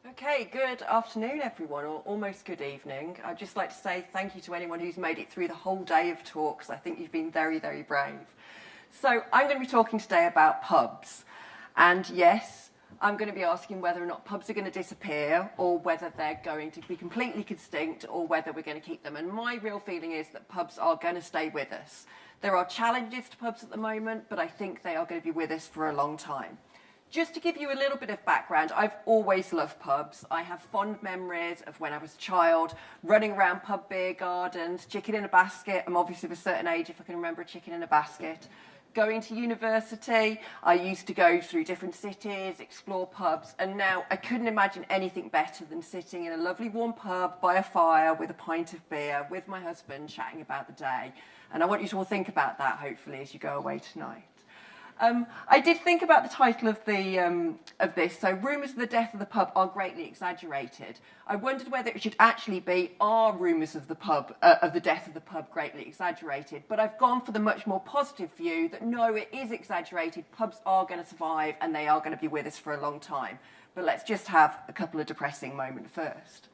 Okay, good afternoon everyone, or almost good evening. I'd just like to say thank you to anyone who's made it through the whole day of talks. I think you've been very, very brave. So I'm going to be talking today about pubs. And yes, I'm going to be asking whether or not pubs are going to disappear, or whether they're going to be completely extinct, or whether we're going to keep them. And my real feeling is that pubs are going to stay with us. There are challenges to pubs at the moment, but I think they are going to be with us for a long time. Just to give you a little bit of background, I've always loved pubs. I have fond memories of when I was a child, running around pub beer gardens, chicken in a basket. I'm obviously of a certain age if I can remember a chicken in a basket. Going to university, I used to go through different cities, explore pubs, and now I couldn't imagine anything better than sitting in a lovely warm pub by a fire with a pint of beer with my husband chatting about the day. And I want you to all think about that, hopefully, as you go away tonight. I did think about the title of this. So, rumours of the death of the pub are greatly exaggerated. I wondered whether it should actually be, are rumours of the death of the pub greatly exaggerated? But I've gone for the much more positive view that no, it is exaggerated. Pubs are going to survive and they are going to be with us for a long time. But let's just have a couple of depressing moments first.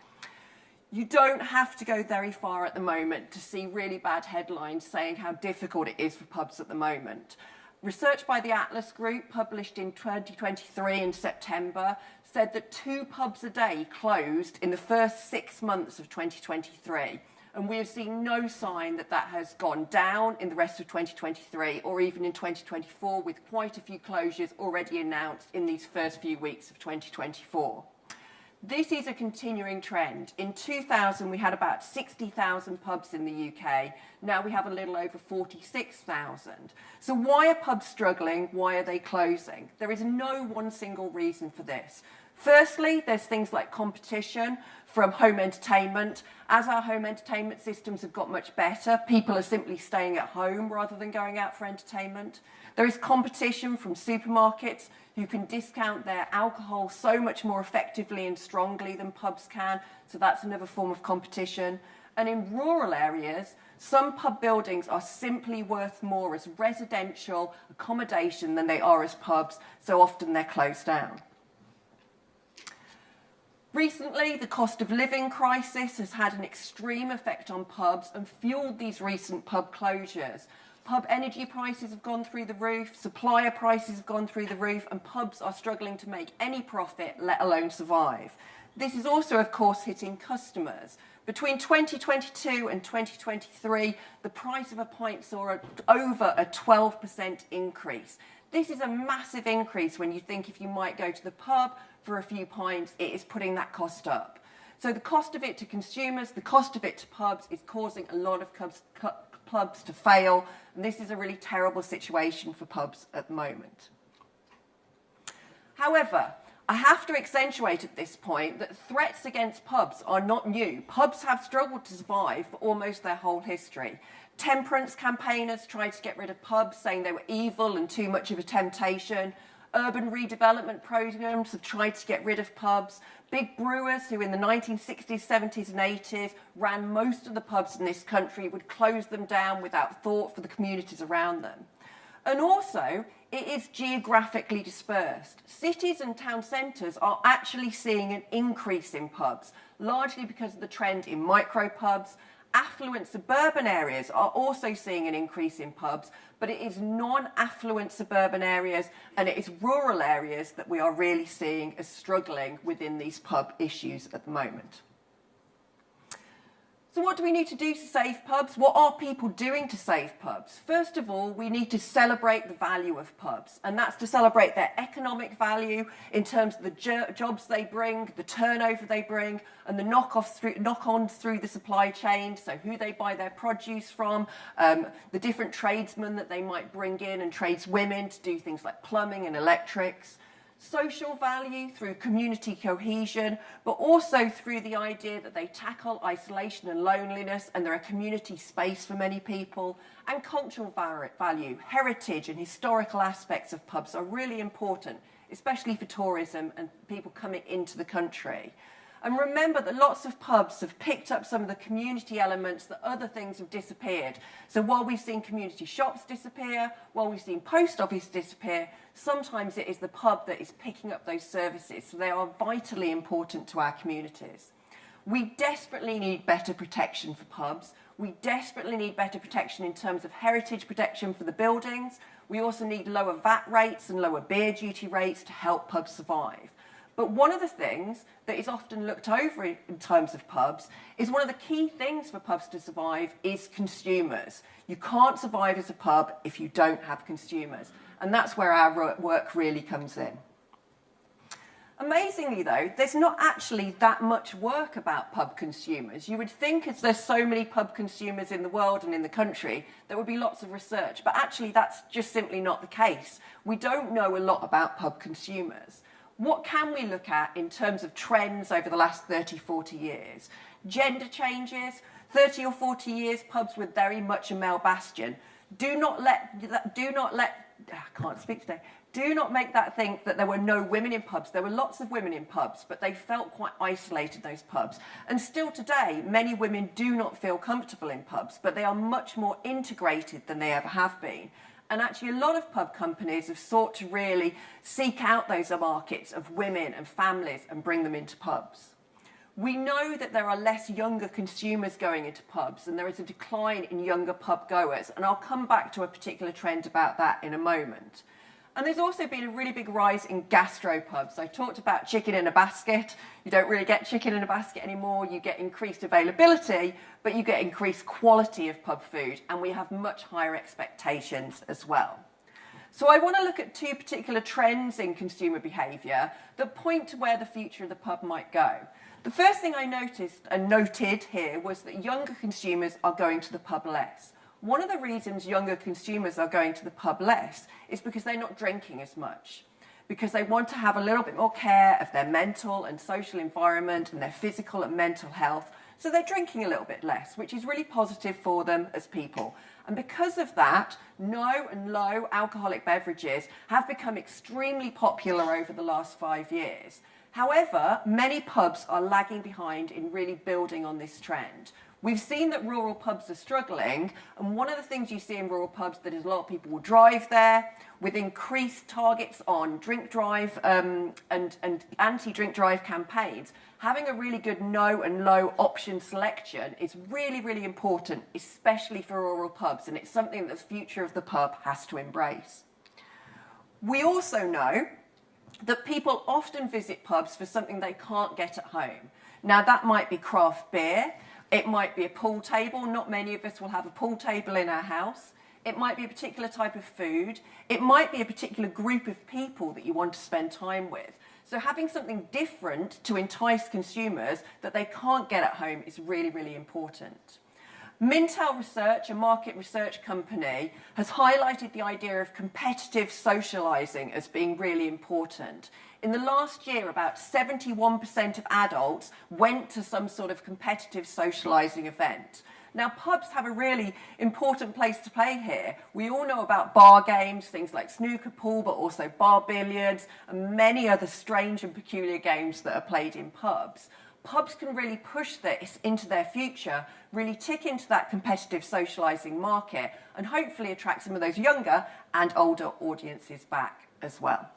You don't have to go very far at the moment to see really bad headlines saying how difficult it is for pubs at the moment. Research by the Atlas Group, published in 2023 in September, said that 2 pubs a day closed in the first 6 months of 2023. And we have seen no sign that that has gone down in the rest of 2023 or even in 2024, with quite a few closures already announced in these first few weeks of 2024. This is a continuing trend. In 2000, we had about 60,000 pubs in the UK. Now we have a little over 46,000. So why are pubs struggling? Why are they closing? There is no one single reason for this. Firstly, there's things like competition from home entertainment. As our home entertainment systems have got much better, people are simply staying at home rather than going out for entertainment. There is competition from supermarkets who can discount their alcohol so much more effectively and strongly than pubs can, so that's another form of competition. And in rural areas, some pub buildings are simply worth more as residential accommodation than they are as pubs, so often they're closed down. Recently, the cost of living crisis has had an extreme effect on pubs and fueled these recent pub closures. Pub energy prices have gone through the roof, supplier prices have gone through the roof, and pubs are struggling to make any profit, let alone survive. This is also, of course, hitting customers. Between 2022 and 2023, the price of a pint saw over a 12% increase. This is a massive increase when you think if you might go to the pub for a few pints, it is putting that cost up. So the cost of it to consumers, the cost of it to pubs is causing a lot of pubs to fail, and this is a really terrible situation for pubs at the moment. However, I have to accentuate at this point that threats against pubs are not new. Pubs have struggled to survive for almost their whole history. Temperance campaigners tried to get rid of pubs, saying they were evil and too much of a temptation. Urban redevelopment programs have tried to get rid of pubs. Big brewers who in the 1960s, 70s and 80s ran most of the pubs in this country would close them down without thought for the communities around them. And also, it is geographically dispersed. Cities and town centres are actually seeing an increase in pubs, largely because of the trend in micro-pubs. Affluent suburban areas are also seeing an increase in pubs, but it is non-affluent suburban areas and it is rural areas that we are really seeing as struggling within these pub issues at the moment. So what do we need to do to save pubs? What are people doing to save pubs? First of all, we need to celebrate the value of pubs, and that's to celebrate their economic value in terms of the jobs they bring, the turnover they bring, and the knock-ons through the supply chain, so who they buy their produce from, the different tradesmen that they might bring in and tradeswomen to do things like plumbing and electrics. Social value through community cohesion, but also through the idea that they tackle isolation and loneliness and they're a community space for many people. And cultural value, heritage and historical aspects of pubs are really important, especially for tourism and people coming into the country. And remember that lots of pubs have picked up some of the community elements that other things have disappeared. So while we've seen community shops disappear, while we've seen post office disappear, sometimes it is the pub that is picking up those services. So they are vitally important to our communities. We desperately need better protection for pubs. We desperately need better protection in terms of heritage protection for the buildings. We also need lower VAT rates and lower beer duty rates to help pubs survive. But one of the things that is often looked over in terms of pubs is one of the key things for pubs to survive is consumers. You can't survive as a pub if you don't have consumers. And that's where our work really comes in. Amazingly, though, there's not actually that much work about pub consumers. You would think, as there's so many pub consumers in the world and in the country, there would be lots of research. But actually, that's just simply not the case. We don't know a lot about pub consumers. What can we look at in terms of trends over the last 30, 40 years? Gender changes. 30 or 40 years, pubs were very much a male bastion. Do not make that think that there were no women in pubs. There were lots of women in pubs, but they felt quite isolated, those pubs. And still today, many women do not feel comfortable in pubs, but they are much more integrated than they ever have been. And actually, a lot of pub companies have sought to really seek out those markets of women and families and bring them into pubs. We know that there are less younger consumers going into pubs, and there is a decline in younger pub goers. And I'll come back to a particular trend about that in a moment. And there's also been a really big rise in gastropubs. I talked about chicken in a basket. You don't really get chicken in a basket anymore. You get increased availability, but you get increased quality of pub food, and we have much higher expectations as well. So I want to look at two particular trends in consumer behaviour that point to where the future of the pub might go. The first thing I noticed and noted here was that younger consumers are going to the pub less. One of the reasons younger consumers are going to the pub less is because they're not drinking as much, because they want to have a little bit more care of their mental and social environment and their physical and mental health, so they're drinking a little bit less, which is really positive for them as people. And because of that, no and low alcoholic beverages have become extremely popular over the last 5 years. However, many pubs are lagging behind in really building on this trend. We've seen that rural pubs are struggling, and one of the things you see in rural pubs that is a lot of people will drive there with increased targets on drink drive and anti-drink drive campaigns. Having a really good no and low option selection is really, really important, especially for rural pubs, and it's something that the future of the pub has to embrace. We also know that people often visit pubs for something they can't get at home. Now, that might be craft beer. It might be a pool table. Not many of us will have a pool table in our house. It might be a particular type of food. It might be a particular group of people that you want to spend time with. So having something different to entice consumers that they can't get at home is really, really important. Mintel Research, a market research company, has highlighted the idea of competitive socialising as being really important. In the last year, about 71% of adults went to some sort of competitive socialising event. Now, pubs have a really important place to play here. We all know about bar games, things like snooker, pool, but also bar billiards, and many other strange and peculiar games that are played in pubs. Pubs can really push this into their future, really tick into that competitive socialising market, and hopefully attract some of those younger and older audiences back as well.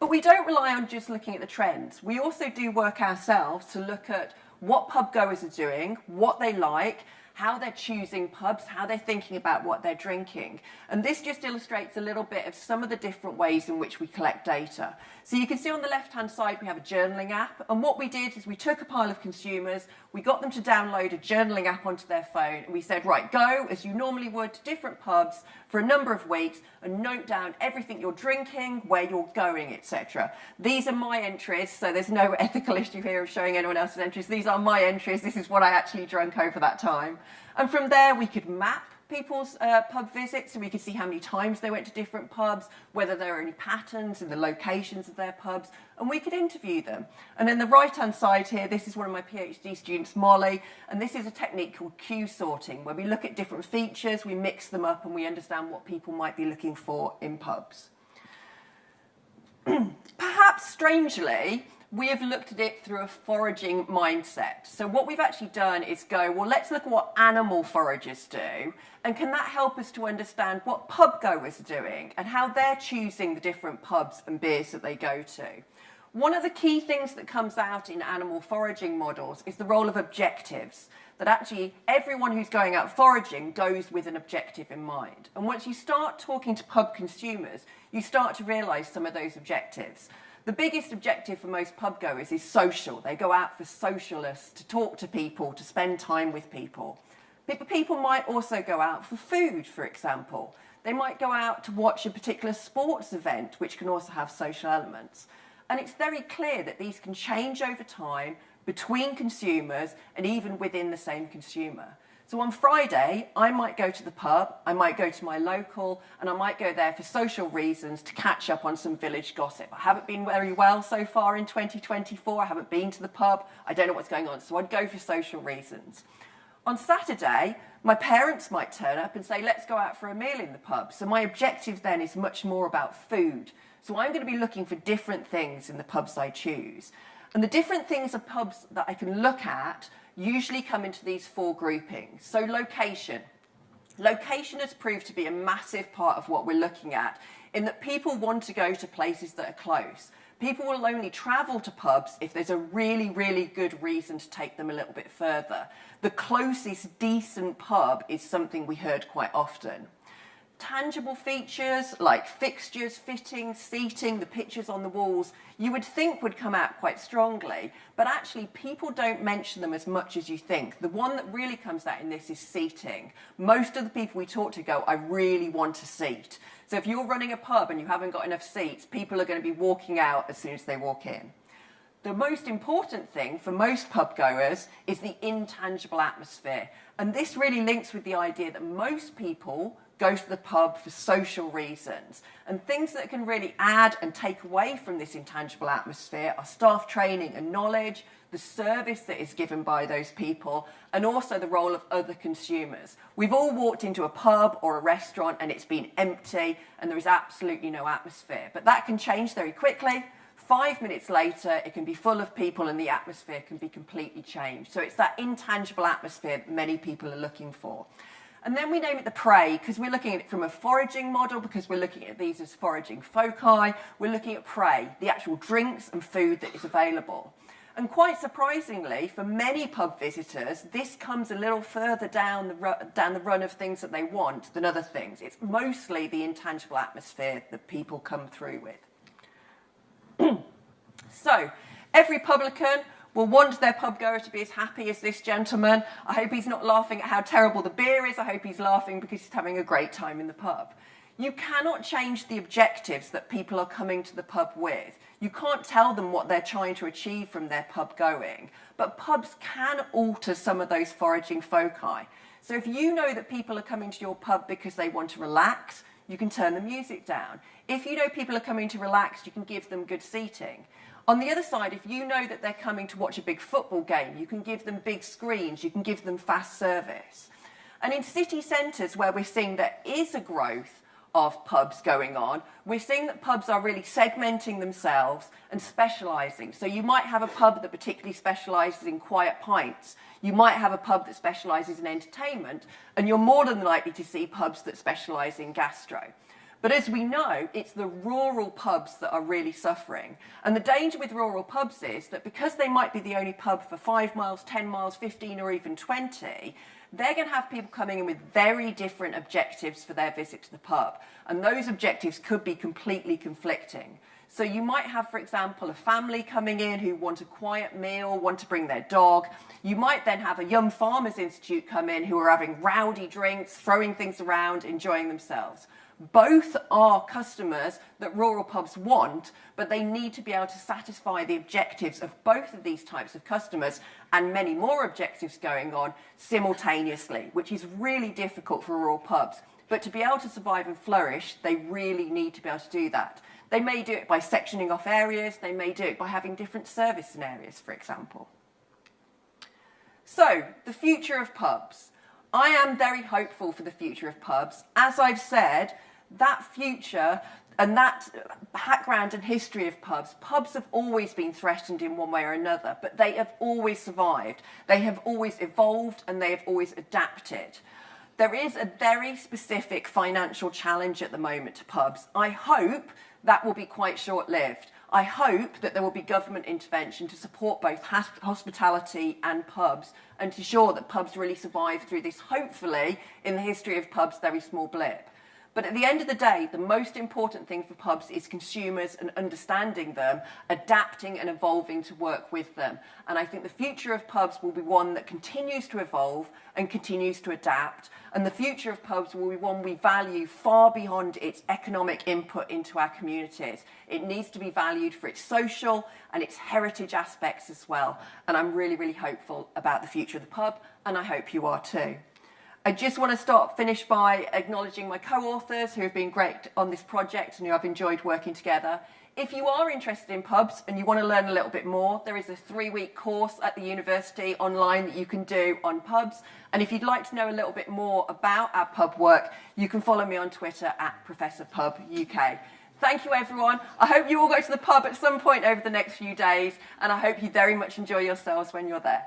But we don't rely on just looking at the trends. We also do work ourselves to look at what pub goers are doing, what they like, how they're choosing pubs, how they're thinking about what they're drinking. And this just illustrates a little bit of some of the different ways in which we collect data. So you can see on the left-hand side we have a journaling app, and what we did is we took a pile of consumers, we got them to download a journaling app onto their phone, and we said, right, go as you normally would to different pubs for a number of weeks and note down everything you're drinking, where you're going, etc. These are my entries, so there's no ethical issue here of showing anyone else's entries. These are my entries. This is what I actually drank over that time. And from there, we could map people's pub visits, so we could see how many times they went to different pubs, whether there are any patterns in the locations of their pubs, and we could interview them. And then the right-hand side here, this is one of my PhD students, Molly, and this is a technique called queue sorting, where we look at different features, we mix them up, and we understand what people might be looking for in pubs. Perhaps strangely, we have looked at it through a foraging mindset. So what we've actually done is go, well, let's look at what animal foragers do, and can that help us to understand what pub goers are doing and how they're choosing the different pubs and beers that they go to. One of the key things that comes out in animal foraging models is the role of objectives, that actually everyone who's going out foraging goes with an objective in mind. And once you start talking to pub consumers, you start to realise some of those objectives. The biggest objective for most pub goers is social. They go out for socialists, to talk to people, to spend time with people. People might also go out for food, for example. They might go out to watch a particular sports event, which can also have social elements. And it's very clear that these can change over time between consumers and even within the same consumer. So on Friday, I might go to the pub, I might go to my local, and I might go there for social reasons to catch up on some village gossip. I haven't been very well so far in 2024. I haven't been to the pub. I don't know what's going on. So I'd go for social reasons. On Saturday, my parents might turn up and say, let's go out for a meal in the pub. So my objective then is much more about food. So I'm going to be looking for different things in the pubs I choose. And the different things of pubs that I can look at usually come into these four groupings. So location. Location has proved to be a massive part of what we're looking at, in that people want to go to places that are close. People will only travel to pubs if there's a really, really good reason to take them a little bit further. The closest decent pub is something we heard quite often. Tangible features like fixtures, fittings, seating, the pictures on the walls, you would think would come out quite strongly, but actually people don't mention them as much as you think. The one that really comes out in this is seating. Most of the people we talk to go, I really want a seat. So if you're running a pub and you haven't got enough seats, people are going to be walking out as soon as they walk in. The most important thing for most pub goers is the intangible atmosphere. And this really links with the idea that most people go to the pub for social reasons. And things that can really add and take away from this intangible atmosphere are staff training and knowledge, the service that is given by those people, and also the role of other consumers. We've all walked into a pub or a restaurant and it's been empty and there is absolutely no atmosphere. But that can change very quickly. 5 minutes later, it can be full of people and the atmosphere can be completely changed. So it's that intangible atmosphere that many people are looking for. And then we name it the prey because we're looking at it from a foraging model, because we're looking at these as foraging foci. We're looking at prey, the actual drinks and food that is available. And quite surprisingly, for many pub visitors, this comes a little further down the run of things that they want than other things. It's mostly the intangible atmosphere that people come through with. So, every publican will want their pub goer to be as happy as this gentleman. I hope he's not laughing at how terrible the beer is. I hope he's laughing because he's having a great time in the pub. You cannot change the objectives that people are coming to the pub with. You can't tell them what they're trying to achieve from their pub going. But pubs can alter some of those foraging foci. So if you know that people are coming to your pub because they want to relax, you can turn the music down. If you know people are coming to relax, you can give them good seating. On the other side, if you know that they're coming to watch a big football game, you can give them big screens, you can give them fast service. And in city centres where we're seeing there is a growth of pubs going on, we're seeing that pubs are really segmenting themselves and specialising. So you might have a pub that particularly specialises in quiet pints. You might have a pub that specialises in entertainment, and you're more than likely to see pubs that specialise in gastro. But as we know, it's the rural pubs that are really suffering. And the danger with rural pubs is that because they might be the only pub for 5 miles, 10 miles, 15 or even 20, they're going to have people coming in with very different objectives for their visit to the pub. And those objectives could be completely conflicting. So you might have, for example, a family coming in who want a quiet meal, want to bring their dog. You might then have a Young Farmers Institute come in who are having rowdy drinks, throwing things around, enjoying themselves. Both are customers that rural pubs want, but they need to be able to satisfy the objectives of both of these types of customers and many more objectives going on simultaneously, which is really difficult for rural pubs. But to be able to survive and flourish, they really need to be able to do that. They may do it by sectioning off areas, they may do it by having different service in areas, for example. So, the future of pubs. I am very hopeful for the future of pubs. As I've said, that future And that background and history of pubs have always been threatened in one way or another, but they have always survived. They have always evolved and they have always adapted. There is a very specific financial challenge at the moment to pubs. I hope that will be quite short-lived. I hope that there will be government intervention to support both hospitality and pubs and to ensure that pubs really survive through this, hopefully, in the history of pubs, very small blip. But at the end of the day, the most important thing for pubs is consumers and understanding them, adapting and evolving to work with them. And I think the future of pubs will be one that continues to evolve and continues to adapt. And the future of pubs will be one we value far beyond its economic input into our communities. It needs to be valued for its social and its heritage aspects as well. And I'm really, really hopeful about the future of the pub, and I hope you are too. I just want to finish by acknowledging my co-authors who have been great on this project and who I've enjoyed working together. If you are interested in pubs and you want to learn a little bit more, there is a 3-week course at the university online that you can do on pubs. And if you'd like to know a little bit more about our pub work, you can follow me on Twitter at ProfessorPubUK. Thank you, everyone. I hope you all go to the pub at some point over the next few days, and I hope you very much enjoy yourselves when you're there.